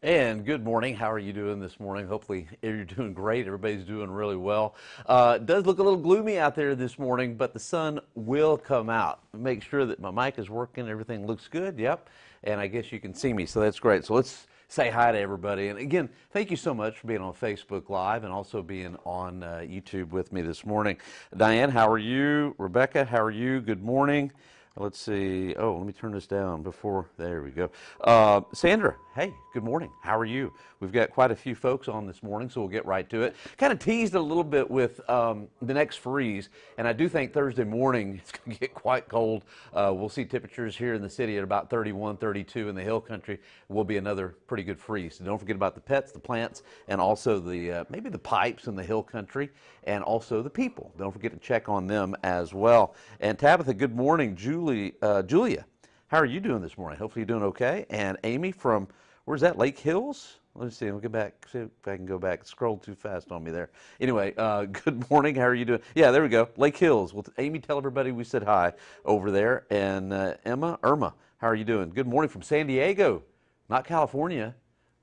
And good morning. How are you doing this morning? Hopefully you're doing great. Everybody's doing really well. It does look a little gloomy out there this morning, but the sun will come out. Make sure that my mic is working. Everything looks good. Yep. And I guess you can see me, so that's great. So let's say hi to everybody. And again, thank you so much for being on Facebook Live and also being on YouTube with me this morning. Diane, how are you? Rebecca, how are you? Good morning. Let's see. Oh, let me turn this down before. There we go. Sandra, hey, good morning. How are you? We've got quite a few folks on this morning, so we'll get right to it. Kind of teased a little bit with the next freeze, and I do think Thursday morning it's going to get quite cold. We'll see temperatures here in the city at about 31, 32 in the hill country. Will be another pretty good freeze. So don't forget about the pets, the plants, and also the maybe the pipes in the hill country, and also the people. Don't forget to check on them as well. And Tabitha, good morning. Julia, how are you doing this morning? Hopefully you're doing okay. And Amy from, where's that, Lake Hills? Let's see, I'll get back, see if I can go back. Scroll too fast on me there. Anyway, good morning. How are you doing? Yeah, there we go. Lake Hills. Well, Amy, tell everybody we said hi over there. And Irma, how are you doing? Good morning from San Diego, not California,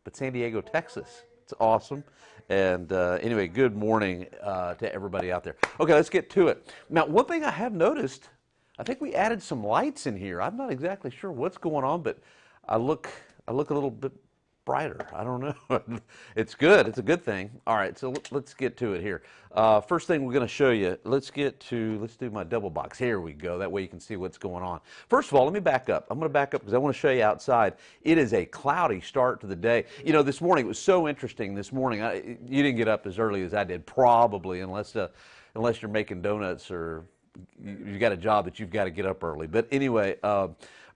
but San Diego, Texas. It's awesome. And anyway, good morning to everybody out there. Okay, let's get to it. Now, one thing I have noticed, I think we added some lights in here. I'm not exactly sure what's going on, but I look a little bit brighter. I don't know. It's good. It's a good thing. All right, so let's get to it here. First thing we're going to show you, let's do my double box. Here we go. That way you can see what's going on. First of all, let me back up. I'm going to back up because I want to show you outside. It is a cloudy start to the day. You know, this morning, it was so interesting. This morning, you didn't get up as early as I did, probably, unless you're making donuts or you got a job that you've got to get up early. But anyway,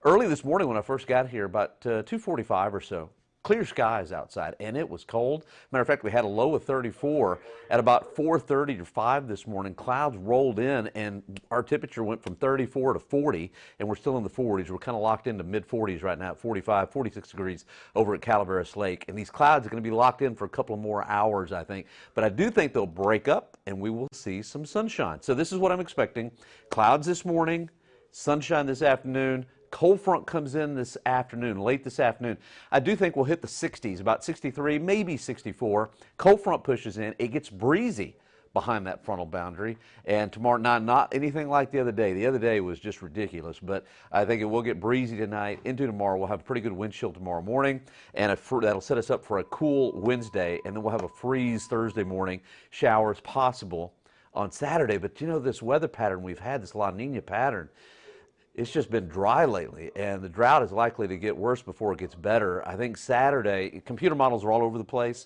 early this morning when I first got here, about 2:45 or so, clear skies outside, and it was cold. Matter of fact, we had a low of 34 at about 4:30 to 5 this morning. Clouds rolled in, and our temperature went from 34 to 40, and we're still in the 40s. We're kind of locked into mid-40s right now at 45, 46 degrees over at Calaveras Lake. And these clouds are going to be locked in for a couple of more hours, I think. But I do think they'll break up, and we will see some sunshine. So this is what I'm expecting. Clouds this morning, sunshine this afternoon. Cold front comes in this afternoon, late this afternoon. I do think we'll hit the 60s, about 63, maybe 64. Cold front pushes in. It gets breezy behind that frontal boundary. And tomorrow night, not anything like the other day. The other day was just ridiculous, but I think it will get breezy tonight into tomorrow. We'll have a pretty good wind chill tomorrow morning, and that'll set us up for a cool Wednesday, and then we'll have a freeze Thursday morning, showers possible on Saturday. But you know, this weather pattern we've had, this La Nina pattern, it's just been dry lately, and the drought is likely to get worse before it gets better. I think Saturday, computer models are all over the place.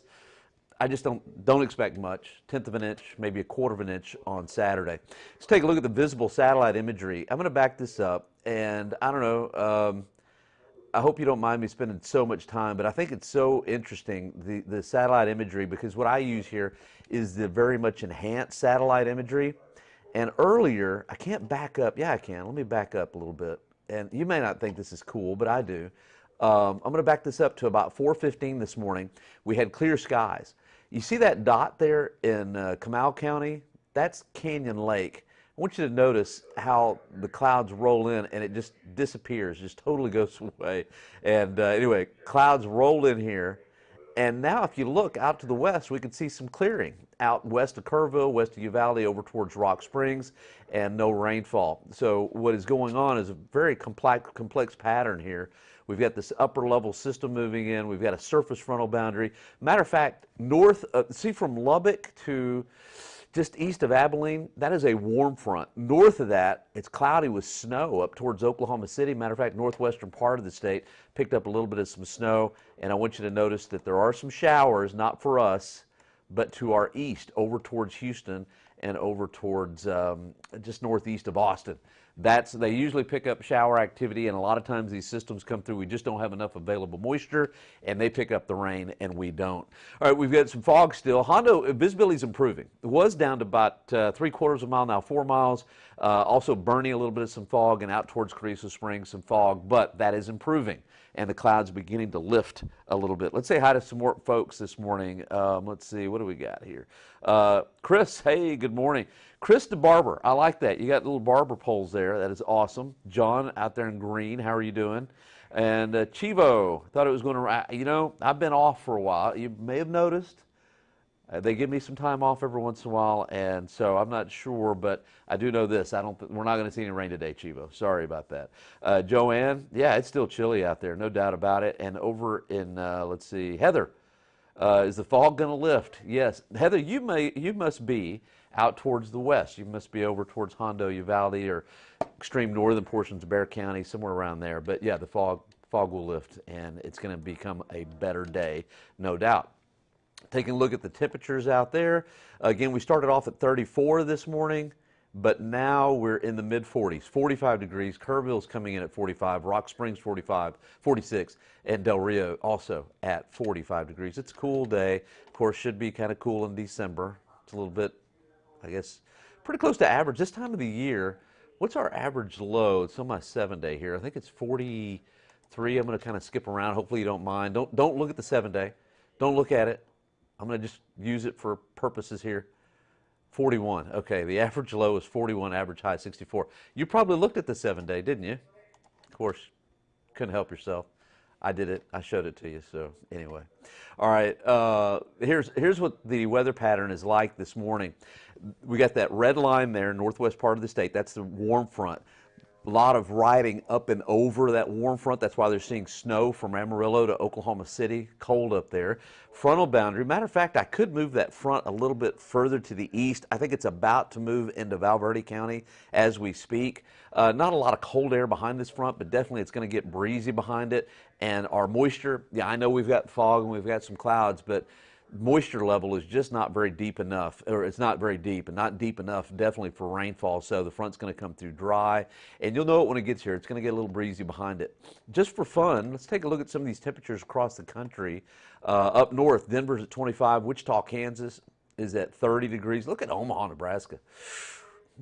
I just don't expect much, 1/10 of an inch, maybe 1/4 of an inch on Saturday. Let's take a look at the visible satellite imagery. I'm going to back this up, and I don't know, I hope you don't mind me spending so much time, but I think it's so interesting, the satellite imagery, because what I use here is the very much enhanced satellite imagery. And earlier, I can't back up. Yeah, I can. Let me back up a little bit. And you may not think this is cool, but I do. I'm going to back this up to about 4:15 this morning. We had clear skies. You see that dot there in Comal County? That's Canyon Lake. I want you to notice how the clouds roll in and it just disappears, just totally goes away. And anyway, clouds rolled in here. And now if you look out to the west, we can see some clearing out west of Kerrville, west of Uvalde, over towards Rock Springs, and no rainfall. So what is going on is a very complex pattern here. We've got this upper level system moving in. We've got a surface frontal boundary. Matter of fact, see from Lubbock to just east of Abilene, that is a warm front. North of that, it's cloudy with snow up towards Oklahoma City. Matter of fact, northwestern part of the state picked up a little bit of some snow. And I want you to notice that there are some showers, not for us, but to our east, over towards Houston and over towards just northeast of Austin. They usually pick up shower activity, and a lot of times these systems come through. We just don't have enough available moisture, and they pick up the rain, and we don't. All right, we've got some fog still. Hondo, visibility is improving. It was down to about 3/4 of a mile, now 4 miles. Also burning a little bit of some fog, and out towards Carrizo Springs, some fog, but that is improving, and the clouds beginning to lift a little bit. Let's say hi to some more folks this morning. Let's see, what do we got here? Chris, hey, good morning. Chris the Barber, I like that. You got little barber poles there. That is awesome. John out there in green, how are you doing? And Chivo, thought it was going to, I've been off for a while. You may have noticed. They give me some time off every once in a while, and so I'm not sure, but I do know this. We're not going to see any rain today, Chivo. Sorry about that. Joanne, yeah, it's still chilly out there, no doubt about it. And over in, let's see, Heather, is the fog going to lift? Yes. Heather, you must be out towards the west. You must be over towards Hondo, Uvalde, or extreme northern portions of Bexar County, somewhere around there. But yeah, the fog will lift, and it's going to become a better day, no doubt. Taking a look at the temperatures out there. Again, we started off at 34 this morning, but now we're in the mid-40s, 45 degrees. Kerrville's coming in at 45, Rock Springs 46, and Del Rio also at 45 degrees. It's a cool day. Of course, should be kind of cool in December. It's a little bit, I guess, pretty close to average. This time of the year, what's our average low? It's on my 7-day here. I think it's 43. I'm going to kind of skip around. Hopefully you don't mind. Don't look at the 7-day. Don't look at it. I'm going to just use it for purposes here. 41. Okay, the average low is 41, average high 64. You probably looked at the 7-day, didn't you? Of course, couldn't help yourself. I did it. I showed it to you. So anyway, all right. Here's what the weather pattern is like this morning. We got that red line there, northwest part of the state. That's the warm front. A lot of riding up and over that warm front. That's why they're seeing snow from Amarillo to Oklahoma City. Cold up there. Frontal boundary. Matter of fact, I could move that front a little bit further to the east. I think it's about to move into Valverde County as we speak. Not a lot of cold air behind this front, but definitely it's going to get breezy behind it. And our moisture, yeah, I know we've got fog and we've got some clouds, but moisture level is just not very deep enough, or it's not very deep and not deep enough definitely for rainfall. So the front's going to come through dry, and you'll know it when it gets here. It's going to get a little breezy behind it. Just for fun, let's take a look at some of these temperatures across the country. Up north, Denver's at 25, Wichita, Kansas is at 30 degrees. Look at Omaha, Nebraska.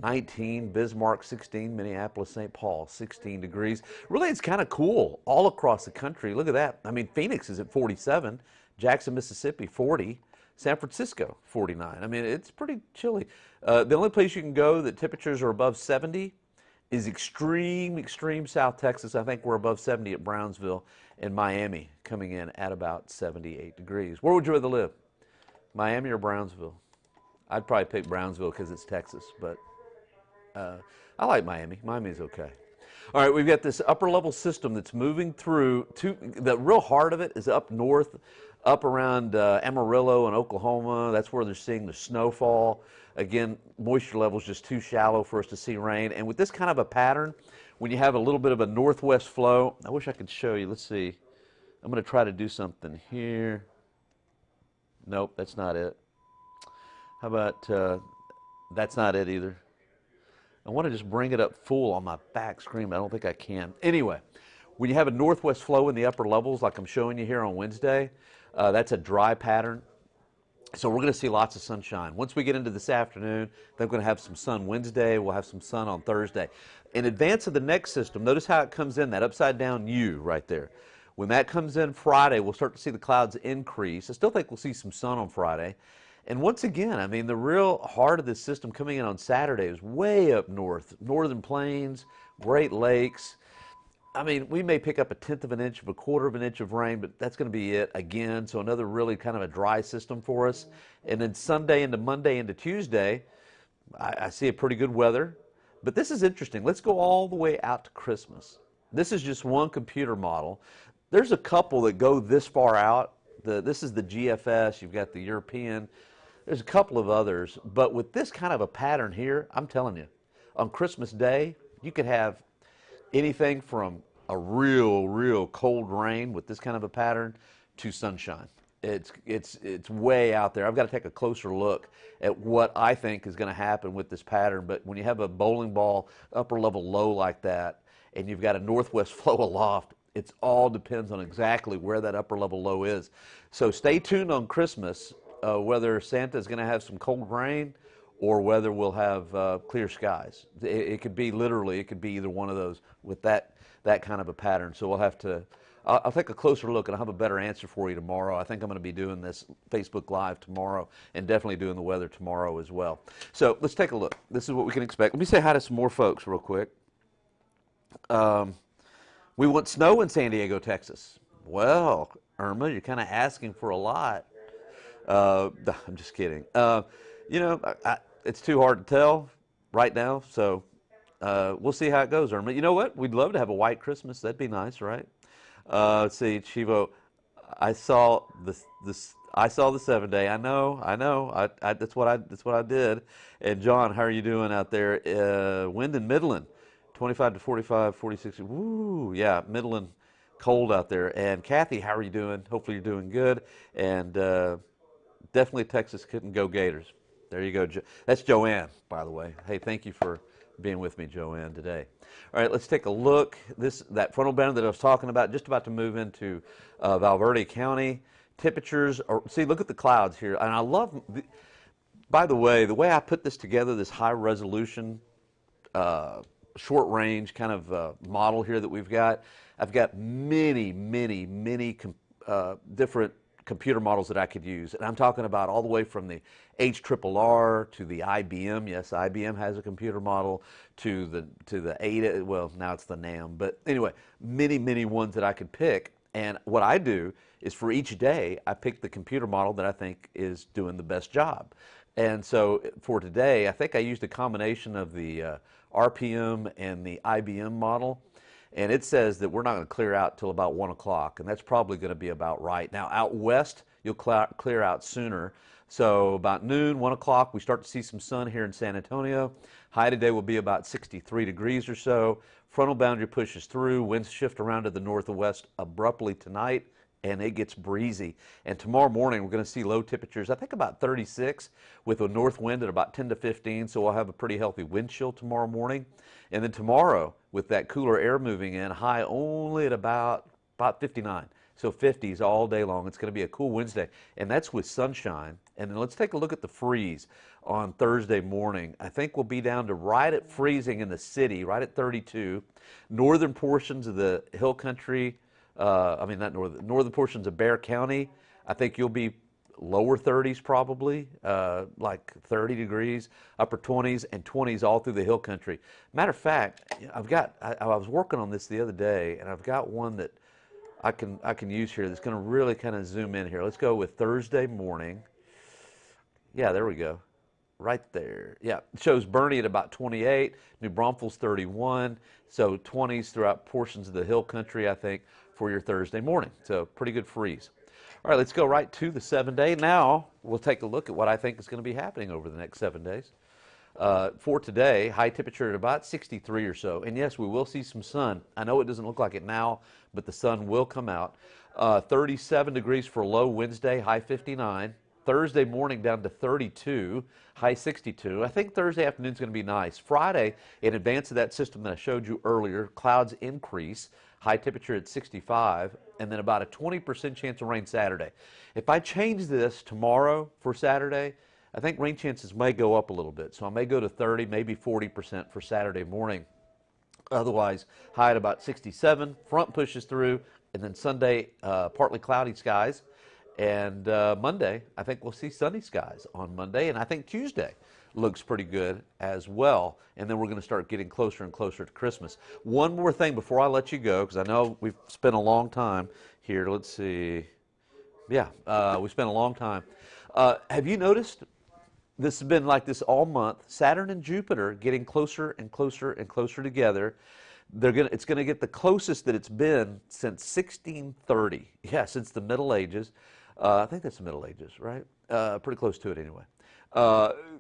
19, Bismarck 16, Minneapolis, St. Paul 16 degrees. Really, it's kind of cool all across the country. Look at that. I mean, Phoenix is at 47, Jackson, Mississippi 40, San Francisco 49. I mean, it's pretty chilly. The only place you can go that temperatures are above 70 is extreme South Texas. I think we're above 70 at Brownsville, and Miami coming in at about 78 degrees. Where would you rather live, Miami or Brownsville? I'd probably pick Brownsville because it's Texas, but I like Miami. Miami's okay. All right, we've got this upper level system that's moving through. The real heart of it is up north, up around Amarillo and Oklahoma. That's where they're seeing the snowfall. Again, moisture level is just too shallow for us to see rain. And with this kind of a pattern, when you have a little bit of a northwest flow, I wish I could show you. Let's see. I'm going to try to do something here. Nope, that's not it. How about, that's not it either. I want to just bring it up full on my back screen, but I don't think I can. Anyway, when you have a northwest flow in the upper levels, like I'm showing you here on Wednesday, that's a dry pattern. So we're going to see lots of sunshine. Once we get into this afternoon, then we're going to have some sun Wednesday. We'll have some sun on Thursday. In advance of the next system, notice how it comes in, that upside down U right there. When that comes in Friday, we'll start to see the clouds increase. I still think we'll see some sun on Friday. And once again, I mean, the real heart of this system coming in on Saturday is way up north, northern plains, Great Lakes. I mean, we may pick up a 1/10 of an inch, a 1/4 of an inch of rain, but that's going to be it again. So another really kind of a dry system for us. And then Sunday into Monday into Tuesday, I see a pretty good weather. But this is interesting. Let's go all the way out to Christmas. This is just one computer model. There's a couple that go this far out. This is the GFS. You've got the European. There's a couple of others, but with this kind of a pattern here, I'm telling you, on Christmas Day, you could have anything from a real cold rain with this kind of a pattern to sunshine. It's way out there. I've got to take a closer look at what I think is going to happen with this pattern, but when you have a bowling ball upper level low like that, and you've got a northwest flow aloft, it all depends on exactly where that upper level low is. So stay tuned on Christmas. Whether Santa's going to have some cold rain or whether we'll have clear skies. It could be literally, it could be either one of those with that kind of a pattern. So we'll have to, I'll take a closer look and I'll have a better answer for you tomorrow. I think I'm going to be doing this Facebook Live tomorrow and definitely doing the weather tomorrow as well. So let's take a look. This is what we can expect. Let me say hi to some more folks real quick. We want snow in San Diego, Texas. Well, Irma, you're kind of asking for a lot. I'm just kidding. You know, it's too hard to tell right now, so we'll see how it goes, Irma. You know what? We'd love to have a white Christmas. That'd be nice, right? Let's see, Chivo. I saw I saw the 7 day. I know. That's what I did. And John, how are you doing out there? Wind in Midland, 25 to 45, 46. Woo, yeah, Midland, cold out there. And Kathy, how are you doing? Hopefully you're doing good. And definitely Texas couldn't go Gators. There you go. That's Joanne, by the way. Hey, thank you for being with me, Joanne, today. All right, let's take a look. That frontal boundary that I was talking about, just about to move into Valverde County. Temperatures are, see, look at the clouds here. And I love, by the way I put this together, this high resolution, short range kind of model here that we've got. I've got many different computer models that I could use. And I'm talking about all the way from the HRRR to the IBM. Yes, IBM has a computer model, to the ADA. Well, now it's the NAM. But anyway, many ones that I could pick. And what I do is for each day, I pick the computer model that I think is doing the best job. And so for today, I think I used a combination of the RPM and the IBM model. And it says that we're not going to clear out till about 1 o'clock, and that's probably going to be about right. Now, out west, you'll clear out sooner. So about noon, 1 o'clock, we start to see some sun here in San Antonio. High today will be about 63 degrees or so. Frontal boundary pushes through. Winds shift around to the north and west abruptly tonight, and it gets breezy. And tomorrow morning, we're going to see low temperatures, I think about 36, with a north wind at about 10 to 15, so we'll have a pretty healthy wind chill tomorrow morning. And then tomorrow, with that cooler air moving in, high only at about 59. So 50s all day long. It's going to be a cool Wednesday, and that's with sunshine. And then let's take a look at the freeze on Thursday morning. I think we'll be down to right at freezing in the city, right at 32. Northern portions of the hill country, not northern portions of Bexar County, I think you'll be lower 30s probably, like 30 degrees, upper 20s, and 20s all through the hill country. Matter of fact, I was working on this the other day, and I've got one that I can use here that's going to really kind of zoom in here. Let's go with Thursday morning. Yeah, there we go. Right there. Yeah, it shows Bernie at about 28, New Braunfels 31, so 20s throughout portions of the hill country, I think, for your Thursday morning. So pretty good freeze. All right, let's go right to the 7 day. Now we'll take a look at what I think is going to be happening over the next 7 days. For today, high temperature at about 63 or so. And yes, we will see some sun. I know it doesn't look like it now, but the sun will come out. 37 degrees for low Wednesday, high 59. Thursday morning down to 32, high 62. I think Thursday afternoon is going to be nice. Friday, in advance of that system that I showed you earlier, clouds increase, high temperature at 65, and then about a 20% chance of rain Saturday. If I change this tomorrow for Saturday, I think rain chances may go up a little bit. So I may go to 30, maybe 40% for Saturday morning. Otherwise, high at about 67, front pushes through, and then Sunday, partly cloudy skies. And Monday, I think we'll see sunny skies on Monday, and I think Tuesday looks pretty good as well. And then we're going to start getting closer and closer to Christmas. One more thing before I let you go, because I know we've spent a long time here. Let's see. Yeah, we spent a long time. Have you noticed this has been like this all month? Saturn and Jupiter getting closer and closer and closer together. It's going to get the closest that it's been since 1630. Yeah, since the Middle Ages. I think that's the Middle Ages, right? Pretty close to it anyway.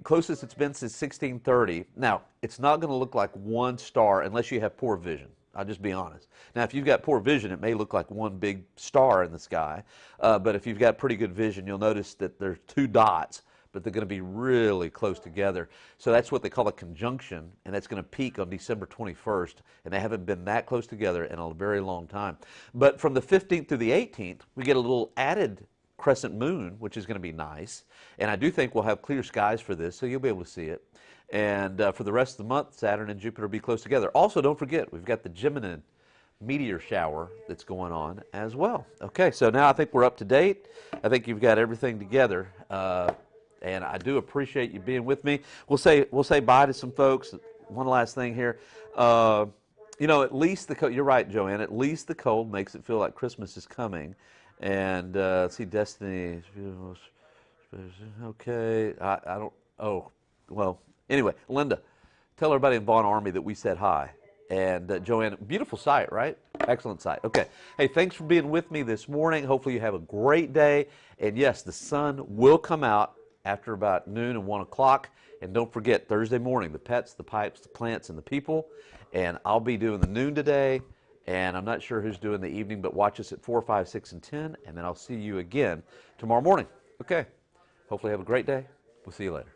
Closest it's been since 1630. Now, it's not going to look like one star unless you have poor vision. I'll just be honest. Now, if you've got poor vision, it may look like one big star in the sky. But if you've got pretty good vision, you'll notice that there's two dots, but they're going to be really close together. So that's what they call a conjunction, and that's going to peak on December 21st, and they haven't been that close together in a very long time. But from the 15th to the 18th, we get a little added crescent moon, which is going to be nice. And I do think we'll have clear skies for this, so you'll be able to see it. And for the rest of the month, Saturn and Jupiter will be close together. Also, don't forget, we've got the Gemini meteor shower that's going on as well. Okay, so now I think we're up to date. I think you've got everything together. And I do appreciate you being with me. We'll say bye to some folks. One last thing here. You know, at least the cold, you're right, Joanne, at least the cold makes it feel like Christmas is coming. And let's see, Destiny, okay, I don't, oh, well, anyway, Linda, tell everybody in Vaughn Army that we said hi. And Joanne, beautiful site, right? Excellent site. Okay. Hey, thanks for being with me this morning. Hopefully you have a great day. And yes, the sun will come out after about noon and 1 o'clock. And don't forget, Thursday morning, the pets, the pipes, the plants, and the people. And I'll be doing the noon today. And I'm not sure who's doing the evening, but watch us at 4, 5, 6, and 10. And then I'll see you again tomorrow morning. Okay. Hopefully have a great day. We'll see you later.